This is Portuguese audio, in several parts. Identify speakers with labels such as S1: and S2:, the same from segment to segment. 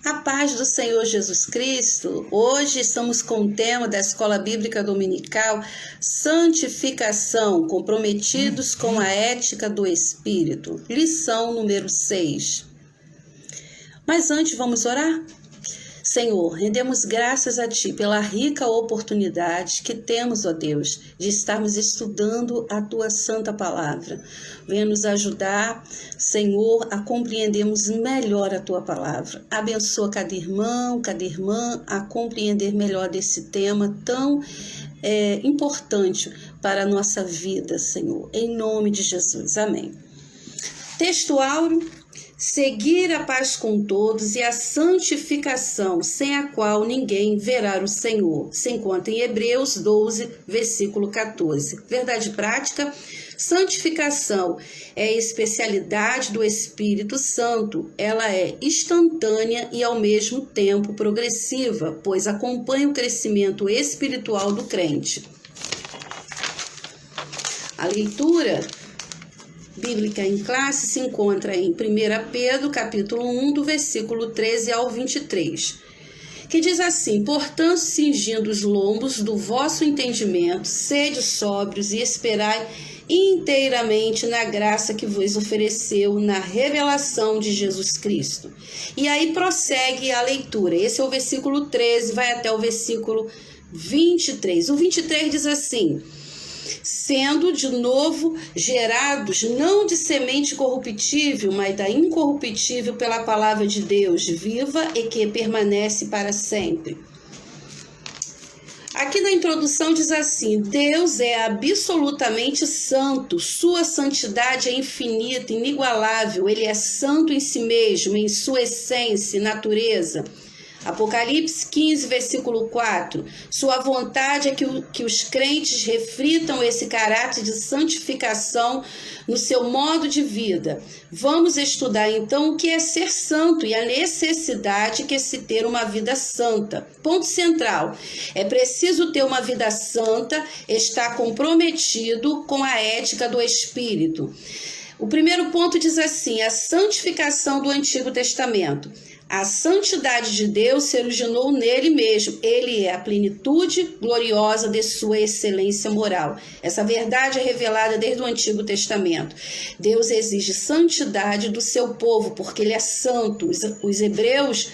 S1: A paz do Senhor Jesus Cristo. Hoje estamos com o tema da Escola Bíblica Dominical, Santificação, comprometidos com a ética do Espírito. Lição número 6. Mas antes vamos orar? Senhor, rendemos graças a Ti pela rica oportunidade que temos, ó Deus, de estarmos estudando a Tua Santa Palavra. Venha nos ajudar, Senhor, a compreendermos melhor a Tua Palavra. Abençoa cada irmão, cada irmã a compreender melhor desse tema tão importante para a nossa vida, Senhor. Em nome de Jesus. Amém. Texto áureo. Seguir a paz com todos e a santificação, sem a qual ninguém verá o Senhor. Se encontra em Hebreus 12, versículo 14. Verdade prática: santificação é a especialidade do Espírito Santo. Ela é instantânea e ao mesmo tempo progressiva, pois acompanha o crescimento espiritual do crente. A leitura bíblica em classe se encontra em 1 Pedro, capítulo 1, do versículo 13 ao 23, que diz assim: portanto, cingindo os lombos do vosso entendimento, sede sóbrios e esperai inteiramente na graça que vos ofereceu na revelação de Jesus Cristo. E aí prossegue a leitura. Esse é o versículo 13, vai até o versículo 23. O 23 diz assim: sendo de novo gerados, não de semente corruptível, mas da incorruptível pela palavra de Deus, viva e que permanece para sempre. Aqui na introdução diz assim: Deus é absolutamente santo, sua santidade é infinita, inigualável, ele é santo em si mesmo, em sua essência e natureza. Apocalipse 15, versículo 4. Sua vontade é que os crentes reflitam esse caráter de santificação no seu modo de vida. Vamos estudar então o que é ser santo e a necessidade que é se ter uma vida santa. Ponto central: é preciso ter uma vida santa, estar comprometido com a ética do Espírito. O primeiro ponto diz assim: a santificação do Antigo Testamento. A santidade de Deus se originou nele mesmo. Ele é a plenitude gloriosa de sua excelência moral. Essa verdade é revelada desde o Antigo Testamento. Deus exige santidade do seu povo, porque ele é santo. Os hebreus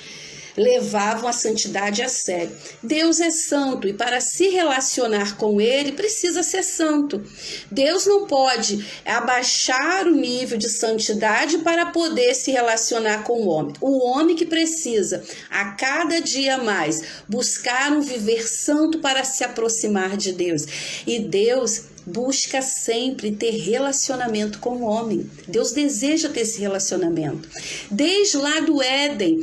S1: levavam a santidade a sério. Deus é santo e para se relacionar com ele precisa ser santo. Deus não pode abaixar o nível de santidade para poder se relacionar com o homem. O homem que precisa a cada dia mais buscar um viver santo para se aproximar de Deus. E Deus busca sempre ter relacionamento com o homem. Deus deseja ter esse relacionamento. Desde lá do Éden,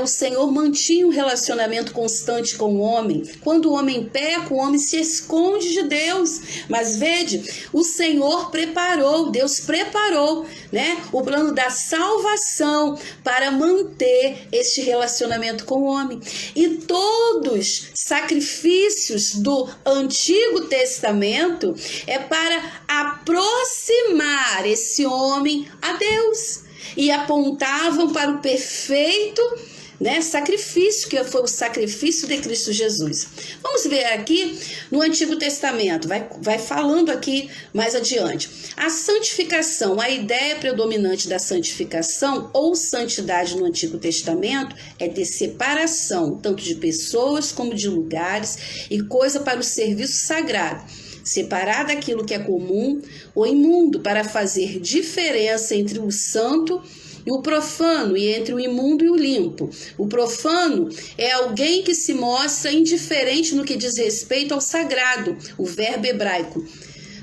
S1: o Senhor mantinha um relacionamento constante com o homem. Quando o homem peca, o homem se esconde de Deus. Mas vede, o Senhor preparou, Deus preparou, o plano da salvação para manter este relacionamento com o homem. E todos sacrifícios do Antigo Testamento é para aproximar esse homem a Deus e apontavam para o perfeito sacrifício, que foi o sacrifício de Cristo Jesus. Vamos ver aqui no Antigo Testamento, vai falando aqui mais adiante. A santificação, a ideia predominante da santificação ou santidade no Antigo Testamento é de separação, tanto de pessoas como de lugares e coisa para o serviço sagrado. Separar daquilo que é comum ou imundo para fazer diferença entre o santo e o profano, e entre o imundo e o limpo. O profano é alguém que se mostra indiferente no que diz respeito ao sagrado, o verbo hebraico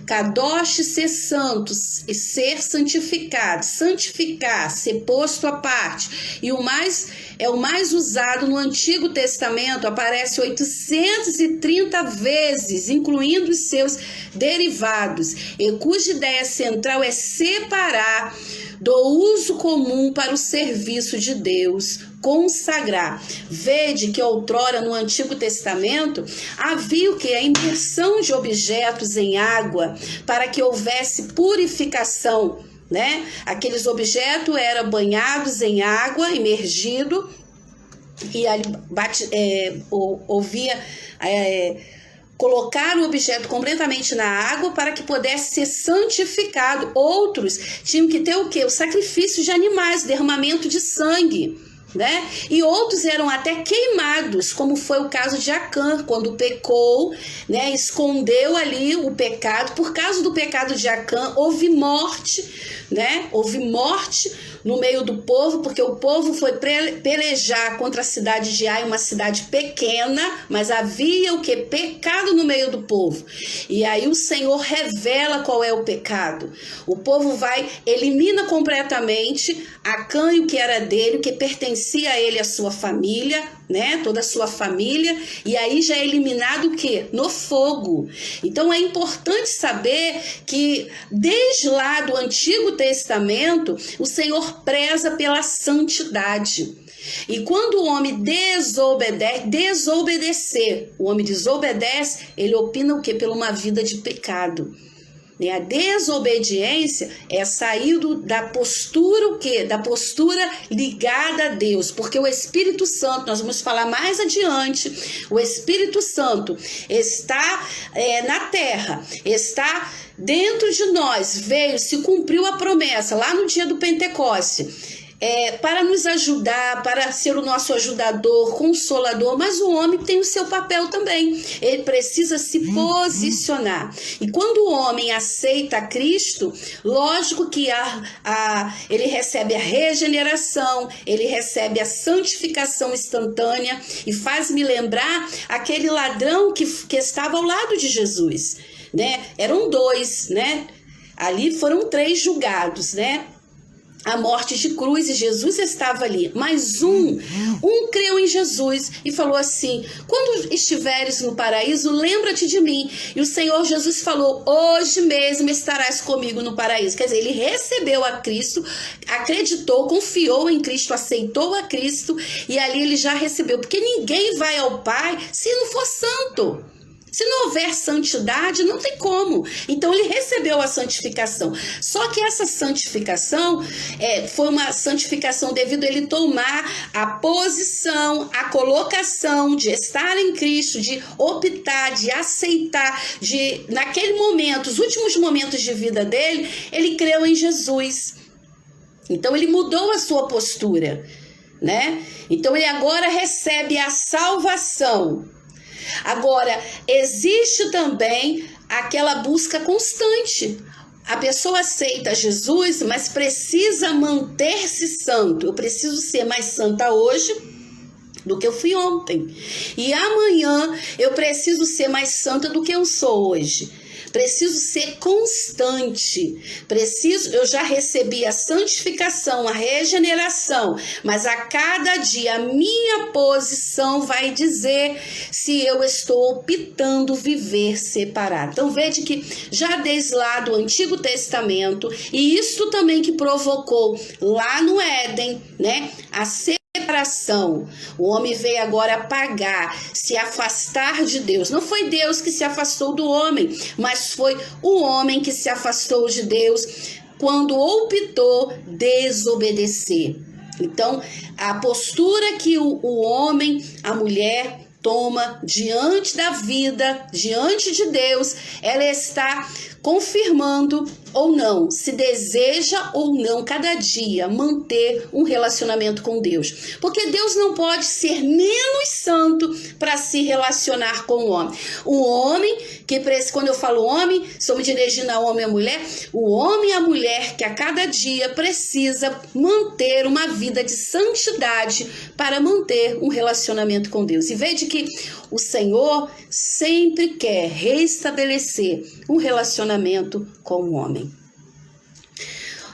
S1: kadosh, ser santo, ser santificado, santificar, ser posto à parte. E o mais usado no Antigo Testamento, aparece 830 vezes, incluindo os seus derivados, e cuja ideia central é separar do uso comum para o serviço de Deus, consagrar. Vede que outrora no Antigo Testamento havia o que? A imersão de objetos em água para que houvesse purificação, Aqueles objetos eram banhados em água, imergido, e ali ouvia colocar o objeto completamente na água para que pudesse ser santificado. Outros tinham que ter o quê? O sacrifício de animais, derramamento de sangue, né? E outros eram até queimados, como foi o caso de Acã, quando pecou, né? Escondeu ali o pecado. Por causa do pecado de Acã, houve morte, né? Houve morte no meio do povo, porque o povo foi pelejar contra a cidade de Ai, uma cidade pequena, mas havia o que? Pecado no meio do povo. E aí o Senhor revela qual é o pecado. O povo elimina completamente Acã e o que era dele, o que pertencia a ele e a sua família, né? Toda a sua família, e aí já é eliminado o quê? No fogo. Então é importante saber que desde lá do Antigo Testamento, o Senhor preza pela santidade. E quando o homem desobedecer, o homem desobedece, ele opina o quê? Por uma vida de pecado. A desobediência é sair da postura o quê? Da postura ligada a Deus, porque o Espírito Santo, nós vamos falar mais adiante, o Espírito Santo está na terra, está dentro de nós, se cumpriu a promessa lá no dia do Pentecoste. Para nos ajudar, para ser o nosso ajudador, consolador, mas o homem tem o seu papel também. Ele precisa se posicionar. E quando o homem aceita Cristo, lógico que ele recebe a regeneração, ele recebe a santificação instantânea, e faz-me lembrar aquele ladrão que estava ao lado de Jesus, né? Eram 2, né? Ali foram 3 julgados, né? A morte de cruz, e Jesus estava ali, mas um creu em Jesus e falou assim: quando estiveres no paraíso, lembra-te de mim. E o Senhor Jesus falou: hoje mesmo estarás comigo no paraíso. Quer dizer, ele recebeu a Cristo, acreditou, confiou em Cristo, aceitou a Cristo, e ali ele já recebeu, porque ninguém vai ao Pai se não for santo. Se não houver santidade, não tem como. Então ele recebeu a santificação. Só que essa santificação foi uma santificação devido a ele tomar a posição, a colocação de estar em Cristo, de optar, de aceitar, naquele momento, os últimos momentos de vida dele, ele creu em Jesus. Então ele mudou a sua postura, né? Então ele agora recebe a salvação. Agora, existe também aquela busca constante. A pessoa aceita Jesus, mas precisa manter-se santo. Eu preciso ser mais santa hoje do que eu fui ontem. E amanhã eu preciso ser mais santa do que eu sou hoje. Preciso ser constante, eu já recebi a santificação, a regeneração, mas a cada dia a minha posição vai dizer se eu estou optando viver separado. Então veja que já desde lá do Antigo Testamento, e isto também que provocou lá no Éden, né, a separação. O homem veio agora pagar, se afastar de Deus. Não foi Deus que se afastou do homem, mas foi o homem que se afastou de Deus quando optou desobedecer. Então, a postura que o homem, a mulher toma diante da vida, diante de Deus, ela está confirmando ou não, se deseja ou não cada dia manter um relacionamento com Deus. Porque Deus não pode ser menos santo para se relacionar com o homem. O homem, quando eu falo homem, estou me dirigindo ao homem e à mulher, o homem e a mulher que a cada dia precisa manter uma vida de santidade para manter um relacionamento com Deus. E veja que o Senhor sempre quer restabelecer um relacionamento com o homem.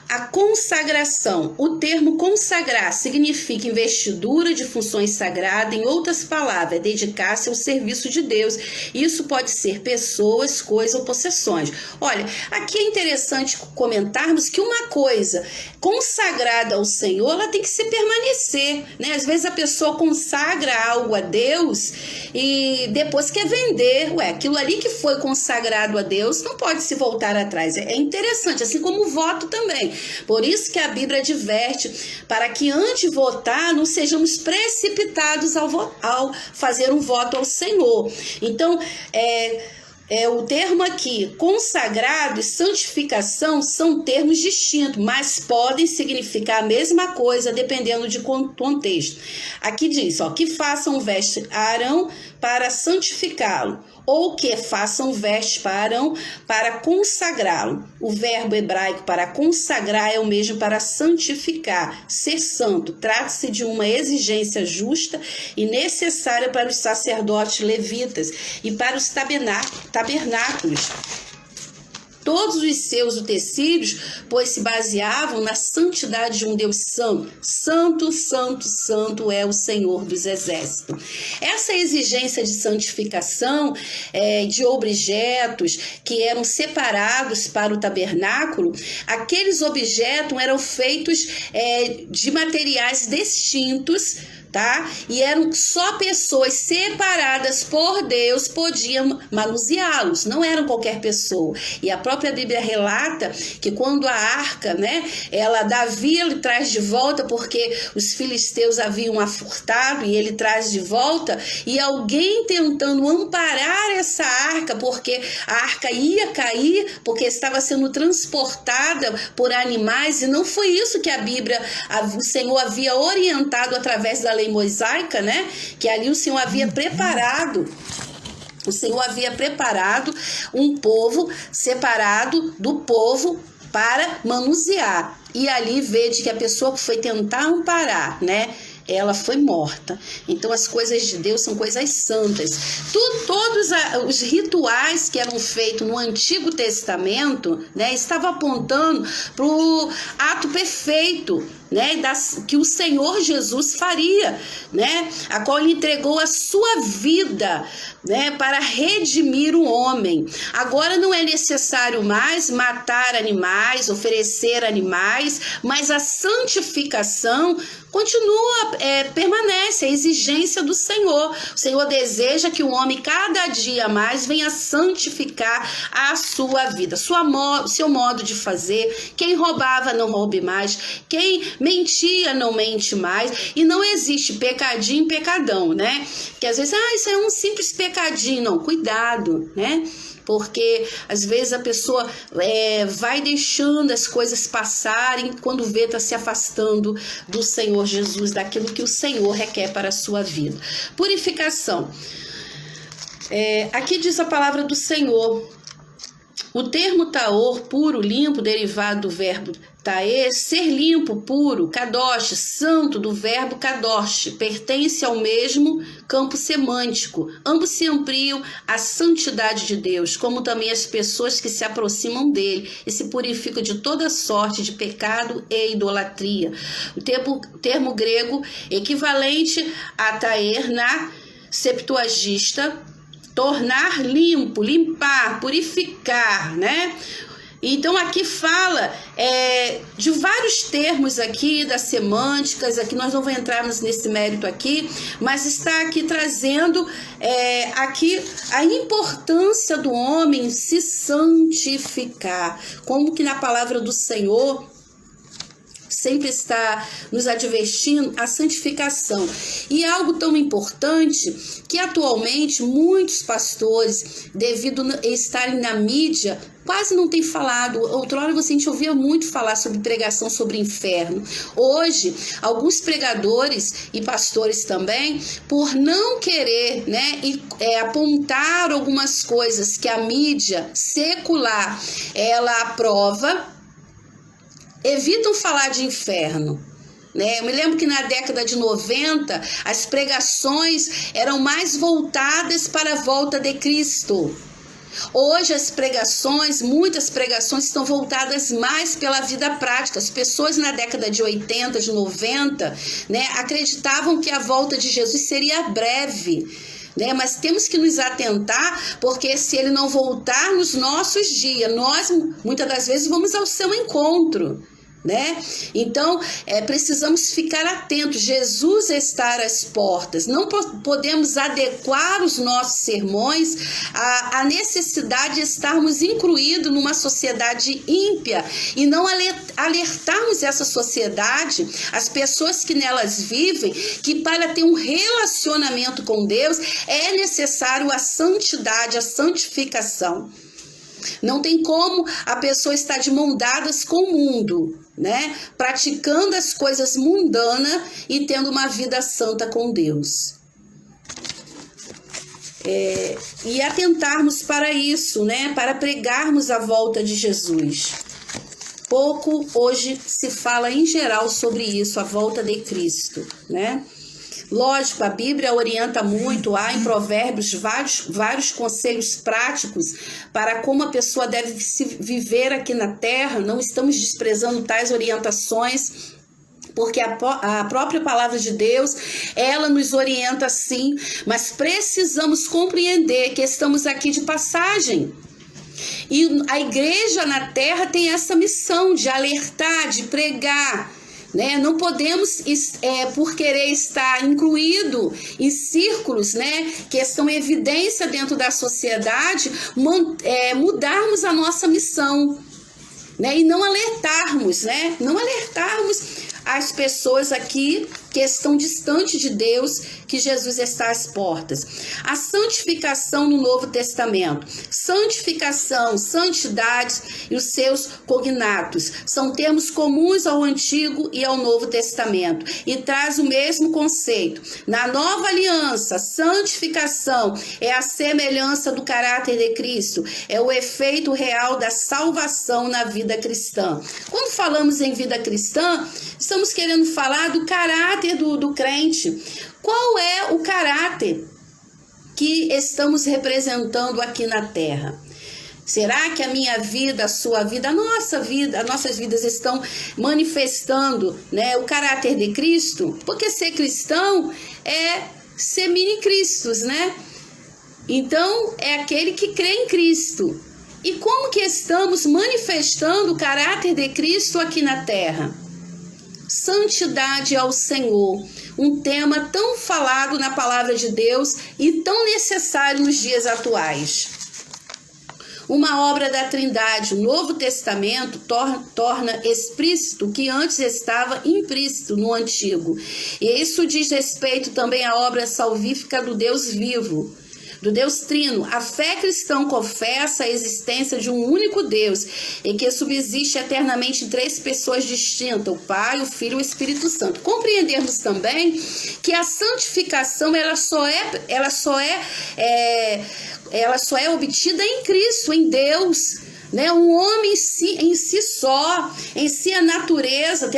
S1: A consagração. O termo consagrar significa investidura de funções sagradas. Em outras palavras, é dedicar-se ao serviço de Deus. Isso pode ser pessoas, coisas ou possessões. Olha, aqui é interessante comentarmos que uma coisa consagrada ao Senhor, ela tem que se permanecer, né? Às vezes a pessoa consagra algo a Deus e depois quer vender. Aquilo ali que foi consagrado a Deus não pode se voltar atrás. É interessante, assim como o voto também. Por isso que a Bíblia adverte para que antes de votar não sejamos precipitados ao fazer um voto ao Senhor. Então, o termo aqui, consagrado e santificação, são termos distintos, mas podem significar a mesma coisa dependendo de contexto. Aqui diz, que façam veste a Arão para santificá-lo, ou que façam veste para Arão para consagrá-lo. O verbo hebraico para consagrar é o mesmo para santificar, ser santo. Trata-se de uma exigência justa e necessária para os sacerdotes levitas e para os tabernáculos. Todos os seus utensílios, pois se baseavam na santidade de um Deus santo. Santo, santo, santo é o Senhor dos Exércitos. Essa exigência de santificação de objetos que eram separados para o tabernáculo, aqueles objetos eram feitos de materiais distintos, tá? E eram só pessoas separadas por Deus podiam manuseá-los, não eram qualquer pessoa. E a própria Bíblia relata que quando a arca, Davi ele traz de volta porque os filisteus haviam a furtado e ele traz de volta, e alguém tentando amparar essa arca, porque a arca ia cair, porque estava sendo transportada por animais, e não foi isso que a Bíblia, o Senhor havia orientado através da lei mosaica, que ali o Senhor havia preparado. O Senhor havia preparado um povo separado do povo para manusear. E ali vede que a pessoa que foi tentar amparar, ela foi morta. Então as coisas de Deus são coisas santas. Todos os rituais que eram feitos no Antigo Testamento, estavam apontando para o ato perfeito, que o Senhor Jesus faria, a qual ele entregou a sua vida, para redimir o homem. Agora não é necessário mais matar animais, oferecer animais, mas a santificação continua, permanece, a exigência do Senhor. O Senhor deseja que o homem cada dia mais venha santificar a sua vida, seu modo de fazer. Quem roubava não roube mais, quem mentia não mente mais, e não existe pecadinho e pecadão, que às vezes, isso é um simples pecadinho. Não, cuidado, porque às vezes a pessoa vai deixando as coisas passarem, quando vê, está se afastando do Senhor Jesus, daquilo que o Senhor requer para a sua vida. Purificação. Aqui diz a palavra do Senhor. O termo taor, puro, limpo, derivado do verbo taer, ser limpo, puro, kadosh, santo, do verbo kadosh, pertence ao mesmo campo semântico. Ambos se ampliam à santidade de Deus, como também as pessoas que se aproximam dele e se purificam de toda sorte de pecado e idolatria. O termo grego equivalente a taer na Septuaginta, tornar limpo, limpar, purificar, Então aqui fala de vários termos aqui, das semânticas, aqui nós não vamos entrar nesse mérito aqui, mas está aqui trazendo aqui a importância do homem se santificar, como que na palavra do Senhor sempre está nos advertindo a santificação. E é algo tão importante que atualmente muitos pastores, devido a estarem na mídia, quase não tem falado. Outrora a gente ouvia muito falar sobre pregação sobre inferno. Hoje, alguns pregadores e pastores também, por não querer apontar algumas coisas que a mídia secular ela aprova, evitam falar de inferno. Eu me lembro que na década de 90 as pregações eram mais voltadas para a volta de Cristo. Hoje as pregações, muitas pregações estão voltadas mais pela vida prática. As pessoas na década de 80, de 90, acreditavam que a volta de Jesus seria breve. Mas temos que nos atentar, porque se ele não voltar nos nossos dias, nós muitas das vezes vamos ao seu encontro. né? Então, precisamos ficar atentos. Jesus está às portas. Não podemos adequar os nossos sermões à necessidade de estarmos incluídos numa sociedade ímpia e não alertarmos essa sociedade, as pessoas que nelas vivem, que para ter um relacionamento com Deus é necessário a santidade, a santificação. Não tem como a pessoa estar de mão dadas com o mundo, né? Praticando as coisas mundanas e tendo uma vida santa com Deus. E atentarmos para isso, né? Para pregarmos a volta de Jesus. Pouco hoje se fala em geral sobre isso, a volta de Cristo, né? Lógico, a Bíblia orienta muito, há em Provérbios vários conselhos práticos para como a pessoa deve se viver aqui na terra. Não estamos desprezando tais orientações, porque a própria palavra de Deus, ela nos orienta sim, mas precisamos compreender que estamos aqui de passagem. E a igreja na terra tem essa missão de alertar, de pregar, né? Não podemos, por querer estar incluído em círculos, né, que estão em evidência dentro da sociedade, mudarmos a nossa missão, né, e não alertarmos, né, as pessoas aqui que estão distantes de Deus, que Jesus está às portas. A santificação no Novo Testamento. Santificação, santidade e os seus cognatos são termos comuns ao Antigo e ao Novo Testamento e traz o mesmo conceito. Na Nova Aliança, santificação é a semelhança do caráter de Cristo, é o efeito real da salvação na vida cristã. Quando falamos em vida cristã, estamos querendo falar do caráter do crente. Qual é o caráter que estamos representando aqui na terra? Será que a minha vida, a sua vida, a nossa vida, as nossas vidas estão manifestando, né, o caráter de Cristo? Porque ser cristão é ser mini-cristos, né? Então, é aquele que crê em Cristo. E como que estamos manifestando o caráter de Cristo aqui na terra? Santidade ao Senhor, um tema tão falado na palavra de Deus e tão necessário nos dias atuais. Uma obra da Trindade, o Novo Testamento torna explícito o que antes estava implícito no Antigo. E isso diz respeito também à obra salvífica do Deus vivo, do Deus Trino. A fé cristã confessa a existência de um único Deus, em que subsiste eternamente em três pessoas distintas, o Pai, o Filho e o Espírito Santo. Compreendermos também que a santificação ela só é obtida em Cristo, em Deus, né? Um homem em si só, em si a natureza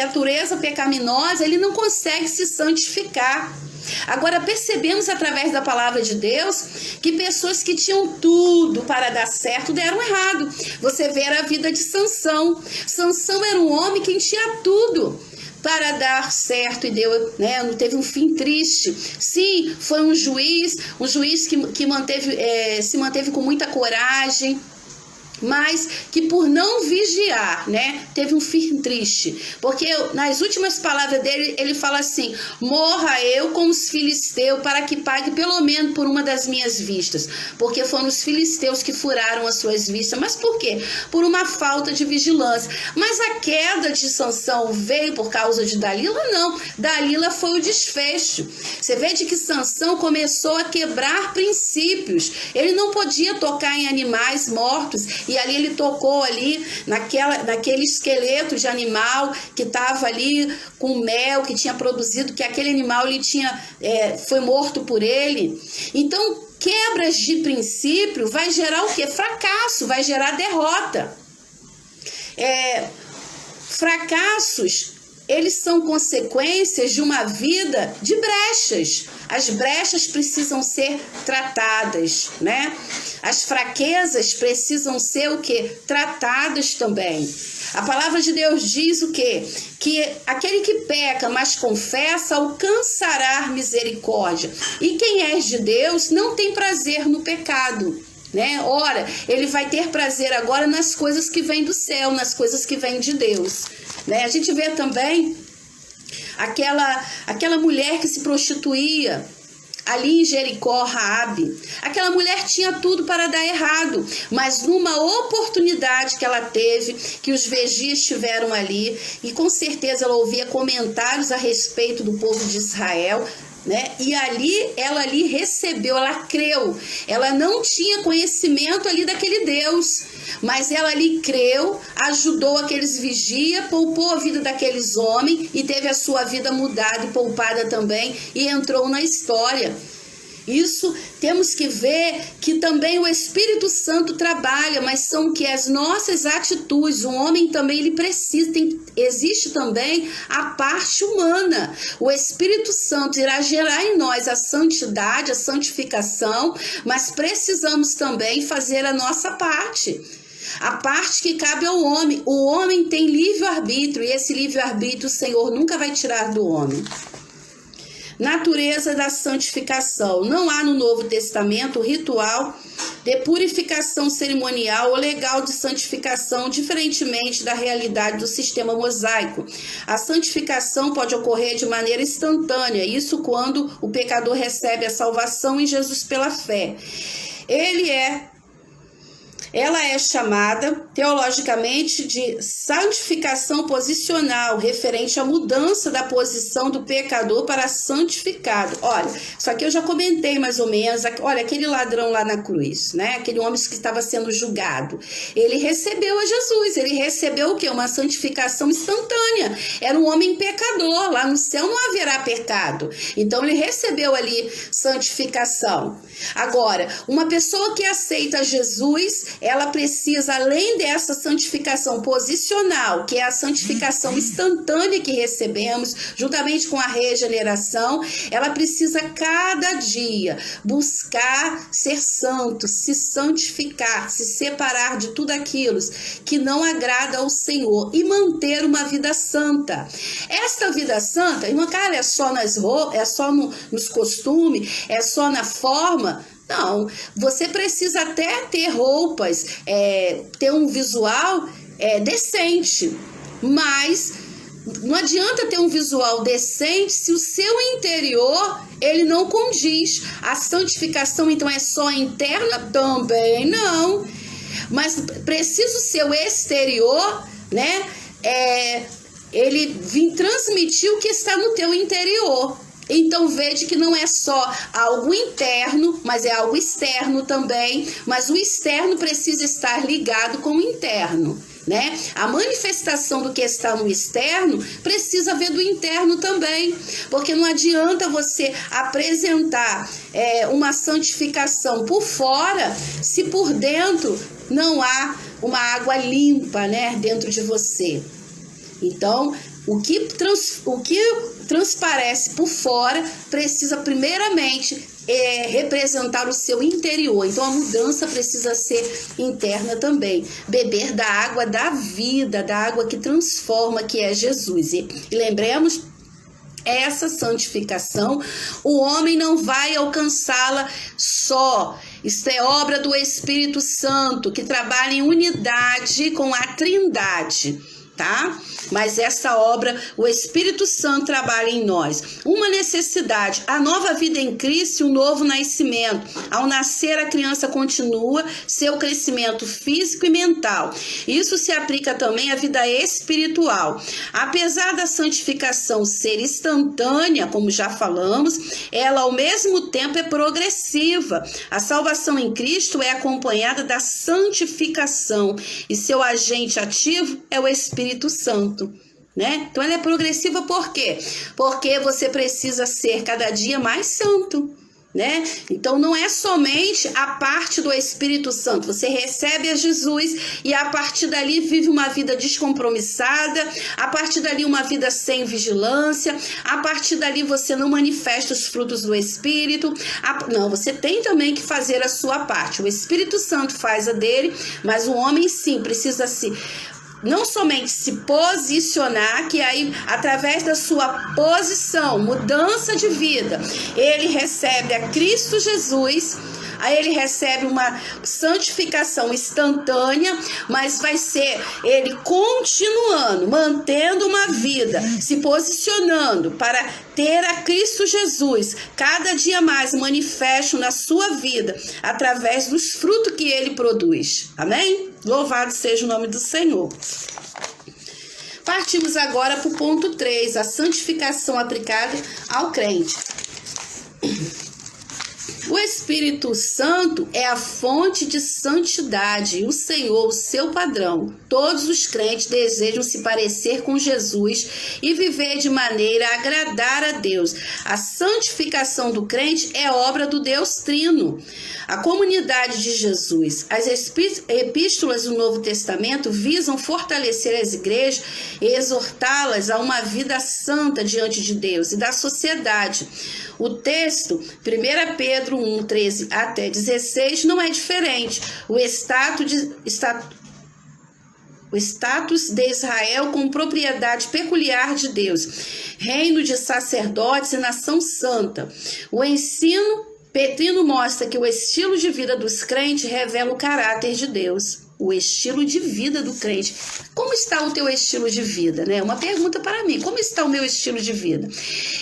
S1: pecaminosa, ele não consegue se santificar. Agora percebemos através da palavra de Deus que pessoas que tinham tudo para dar certo deram errado. Você vê a vida de Sansão. Sansão era um homem que tinha tudo para dar certo e deu, né, não teve um fim triste. Sim, foi um juiz que se manteve com muita coragem, mas que por não vigiar, né, teve um fim triste, porque nas últimas palavras dele, ele fala assim: morra eu com os filisteus, para que pague pelo menos por uma das minhas vistas, porque foram os filisteus que furaram as suas vistas. Mas por quê? Por uma falta de vigilância. Mas a queda de Sansão veio por causa de Dalila? Não, Dalila foi o desfecho. Você vê de que Sansão começou a quebrar princípios. Ele não podia tocar em animais mortos, e ali ele tocou ali naquele esqueleto de animal que estava ali com mel, que tinha produzido, que aquele animal foi morto por ele. Então, quebras de princípio vai gerar o quê? Fracasso, vai gerar derrota. Fracassos, eles são consequências de uma vida de brechas. As brechas precisam ser tratadas, né? As fraquezas precisam ser o quê? Tratadas também. A palavra de Deus diz o quê? Que aquele que peca, mas confessa, alcançará misericórdia. E quem é de Deus não tem prazer no pecado, né? Ora, ele vai ter prazer agora nas coisas que vêm do céu, nas coisas que vêm de Deus. né? A gente vê também aquela mulher que se prostituía ali em Jericó, Raabe. Aquela mulher tinha tudo para dar errado, mas numa oportunidade que ela teve, que os vigias estiveram ali, e com certeza ela ouvia comentários a respeito do povo de Israel, né? E ela recebeu, ela creu. Ela não tinha conhecimento ali daquele Deus, mas ela ali creu, ajudou aqueles vigias, poupou a vida daqueles homens e teve a sua vida mudada e poupada também, e entrou na história. Isso temos que ver que também o Espírito Santo trabalha, mas são que as nossas atitudes. O homem também ele precisa, existe também a parte humana. O Espírito Santo irá gerar em nós a santidade, a santificação, mas precisamos também fazer a nossa parte. A parte que cabe ao homem. O homem tem livre-arbítrio, e esse livre-arbítrio o Senhor nunca vai tirar do homem. Natureza da santificação. Não há no Novo Testamento ritual de purificação cerimonial ou legal de santificação, diferentemente da realidade do sistema mosaico. A santificação pode ocorrer de maneira instantânea, isso quando o pecador recebe a salvação em Jesus pela fé. Ela é chamada teologicamente de santificação posicional, referente à mudança da posição do pecador para santificado. Olha, isso aqui eu já comentei mais ou menos. Olha, aquele ladrão lá na cruz, né? Aquele homem que estava sendo julgado. Ele recebeu a Jesus, ele recebeu o quê? Uma santificação instantânea. Era um homem pecador, lá no céu não haverá pecado. Então ele recebeu ali santificação. Agora, uma pessoa que aceita Jesus, ela precisa, além dessa santificação posicional, que é a santificação instantânea que recebemos, juntamente com a regeneração, ela precisa cada dia buscar ser santo, se santificar, se separar de tudo aquilo que não agrada ao Senhor e manter uma vida santa. Esta vida santa, irmã, cara, é só nas roupas, é só nos costumes, é só na forma? Não, você precisa até ter roupas, ter um visual decente, mas não adianta ter um visual decente se o seu interior ele não condiz. A santificação então é só interna? Também não, mas precisa o seu exterior, né? Ele vir transmitir o que está no teu interior. Então veja que não é só algo interno, mas é algo externo também, mas o externo precisa estar ligado com o interno, né? A manifestação do que está no externo precisa ver do interno também, porque não adianta você apresentar uma santificação por fora se por dentro não há uma água limpa, né, dentro de você. Então, o que transparece por fora precisa primeiramente representar o seu interior. Então a mudança precisa ser interna também. Beber da água da vida, da água que transforma, que é Jesus. E lembremos, essa santificação, o homem não vai alcançá-la só. Isso é obra do Espírito Santo, que trabalha em unidade com a Trindade. Tá? Mas essa obra, o Espírito Santo trabalha em nós. Uma necessidade, a nova vida em Cristo e o novo nascimento. Ao nascer, a criança continua seu crescimento físico e mental. Isso se aplica também à vida espiritual. Apesar da santificação ser instantânea, como já falamos, ela ao mesmo tempo é progressiva. A salvação em Cristo é acompanhada da santificação e seu agente ativo é o Espírito Santo, né? Então ela é progressiva por quê? Porque você precisa ser cada dia mais santo, né? Então não é somente a parte do Espírito Santo, você recebe a Jesus e a partir dali vive uma vida descompromissada, a partir dali uma vida sem vigilância, a partir dali você não manifesta os frutos do Espírito. Não, você tem também que fazer a sua parte. O Espírito Santo faz a dele, mas o homem sim precisa não somente se posicionar, que aí através da sua posição, mudança de vida, ele recebe a Cristo Jesus, Aí ele recebe uma santificação instantânea, mas vai ser ele continuando, mantendo uma vida, se posicionando para ter a Cristo Jesus, cada dia mais manifesto na sua vida, através dos frutos que ele produz. Amém? Louvado seja o nome do Senhor. Partimos agora para o ponto 3, a santificação aplicada ao crente. O Espírito Santo é a fonte de santidade e o Senhor, o seu padrão. Todos os crentes desejam se parecer com Jesus e viver de maneira a agradar a Deus. A santificação do crente é obra do Deus Trino. A comunidade de Jesus. As epístolas do Novo Testamento visam fortalecer as igrejas e exortá-las a uma vida santa diante de Deus e da sociedade. O texto, 1 Pedro 1, 13 até 16, não é diferente. O status de Israel como propriedade peculiar de Deus, reino de sacerdotes e nação santa. O ensino petrino mostra que o estilo de vida dos crentes revela o caráter de Deus. O estilo de vida do crente. Como está o teu estilo de vida, né? Uma pergunta para mim. Como está o meu estilo de vida?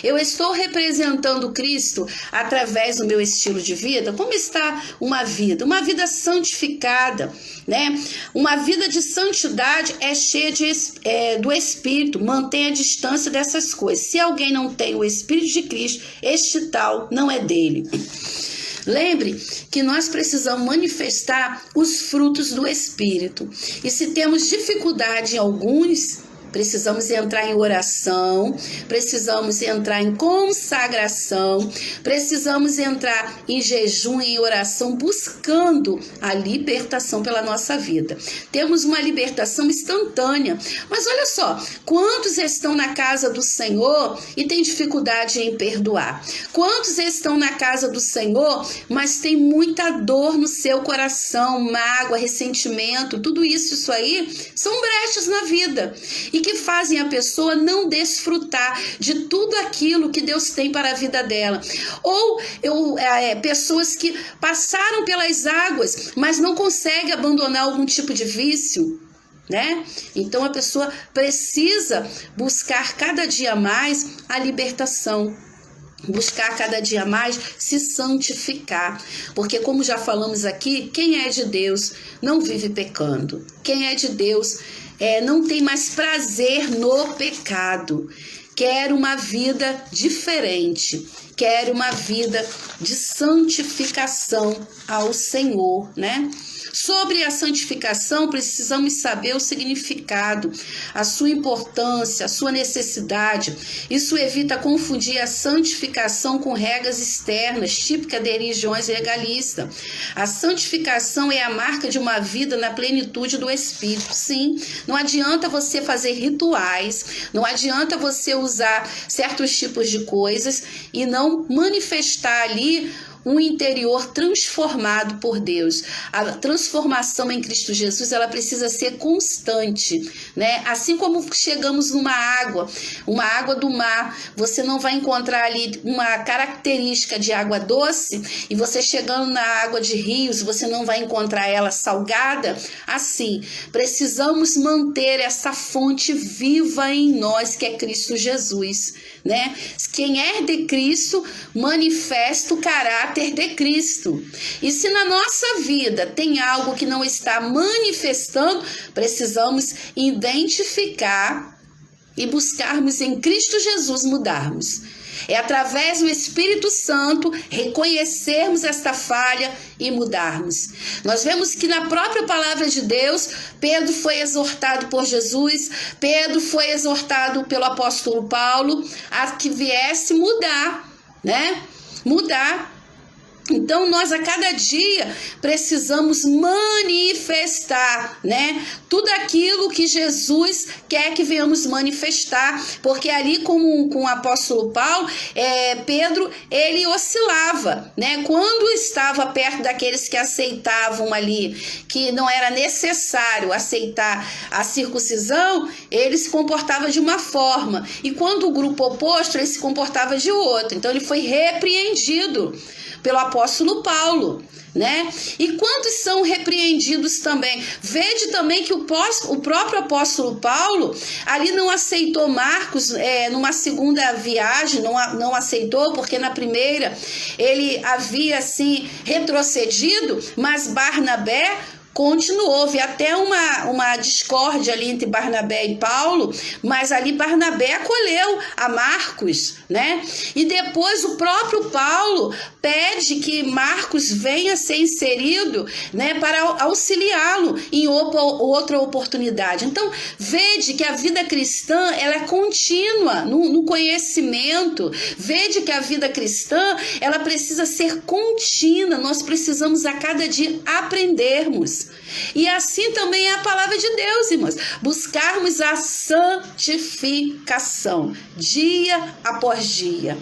S1: Eu estou representando Cristo através do meu estilo de vida? Como está uma vida? Uma vida santificada, né? Uma vida de santidade é cheia do Espírito. Mantém a distância dessas coisas. Se alguém não tem o Espírito de Cristo, este tal não é dele. Lembre que nós precisamos manifestar os frutos do Espírito. E se temos dificuldade em alguns, precisamos entrar em oração, precisamos entrar em consagração, precisamos entrar em jejum e oração, buscando a libertação pela nossa vida. Temos uma libertação instantânea, mas olha só, quantos estão na casa do Senhor e têm dificuldade em perdoar? Quantos estão na casa do Senhor, mas tem muita dor no seu coração, mágoa, ressentimento, tudo isso aí são brechas na vida e que fazem a pessoa não desfrutar de tudo aquilo que Deus tem para a vida dela. Ou pessoas que passaram pelas águas, mas não conseguem abandonar algum tipo de vício, né? Então a pessoa precisa buscar cada dia mais a libertação. Buscar cada dia mais se santificar, porque como já falamos aqui, quem é de Deus não vive pecando. Quem é de Deus não tem mais prazer no pecado. Quer uma vida diferente, quer uma vida de santificação ao Senhor, né? Sobre a santificação, precisamos saber o significado, a sua importância, a sua necessidade. Isso evita confundir a santificação com regras externas, típicas de religiões legalistas. A santificação é a marca de uma vida na plenitude do Espírito. Sim, não adianta você fazer rituais, não adianta você usar certos tipos de coisas e não manifestar ali um interior transformado por Deus. A transformação em Cristo Jesus, ela precisa ser constante, né? Assim como chegamos numa água do mar, você não vai encontrar ali uma característica de água doce, e você chegando na água de rios, você não vai encontrar ela salgada. Assim, precisamos manter essa fonte viva em nós, que é Cristo Jesus, né? Quem é de Cristo manifesta o caráter de Cristo. E se na nossa vida tem algo que não está manifestando, precisamos identificar e buscarmos em Cristo Jesus mudarmos. É através do Espírito Santo reconhecermos esta falha e mudarmos. Nós vemos que na própria palavra de Deus, Pedro foi exortado por Jesus, Pedro foi exortado pelo apóstolo Paulo a que viesse mudar, né? Mudar. Então, nós a cada dia precisamos manifestar, né? Tudo aquilo que Jesus quer que venhamos manifestar, porque ali com o apóstolo Paulo, Pedro, ele oscilava, né? Quando estava perto daqueles que aceitavam ali, que não era necessário aceitar a circuncisão, ele se comportava de uma forma, e quando o grupo oposto, ele se comportava de outra. Então, ele foi repreendido. pelo apóstolo Paulo, né? E quantos são repreendidos também? Vede também que o próprio apóstolo Paulo ali não aceitou Marcos numa segunda viagem, não aceitou, porque na primeira ele havia assim retrocedido, mas Barnabé continuou. Houve até uma discórdia ali entre Barnabé e Paulo, mas ali Barnabé acolheu a Marcos, né? E depois o próprio Paulo pede que Marcos venha ser inserido, né, para auxiliá-lo em outra oportunidade. Então, vede que a vida cristã ela é contínua no conhecimento. Vede que a vida cristã ela precisa ser contínua. Nós precisamos a cada dia aprendermos. E assim também é a palavra de Deus, irmãos. Buscarmos a santificação, dia após dia,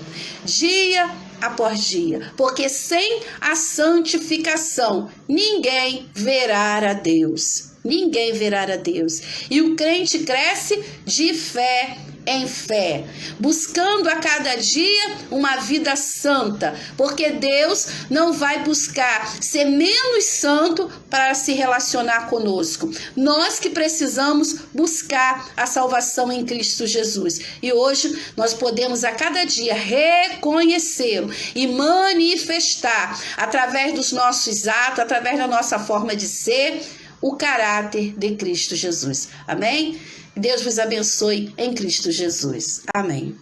S1: dia após dia, porque sem a santificação ninguém verá a Deus. Ninguém verá a Deus. E o crente cresce de fé em fé, buscando a cada dia uma vida santa, porque Deus não vai buscar ser menos santo para se relacionar conosco. Nós que precisamos buscar a salvação em Cristo Jesus. E hoje nós podemos a cada dia reconhecê-lo e manifestar através dos nossos atos, através da nossa forma de ser, o caráter de Cristo Jesus. Amém? Deus vos abençoe em Cristo Jesus. Amém.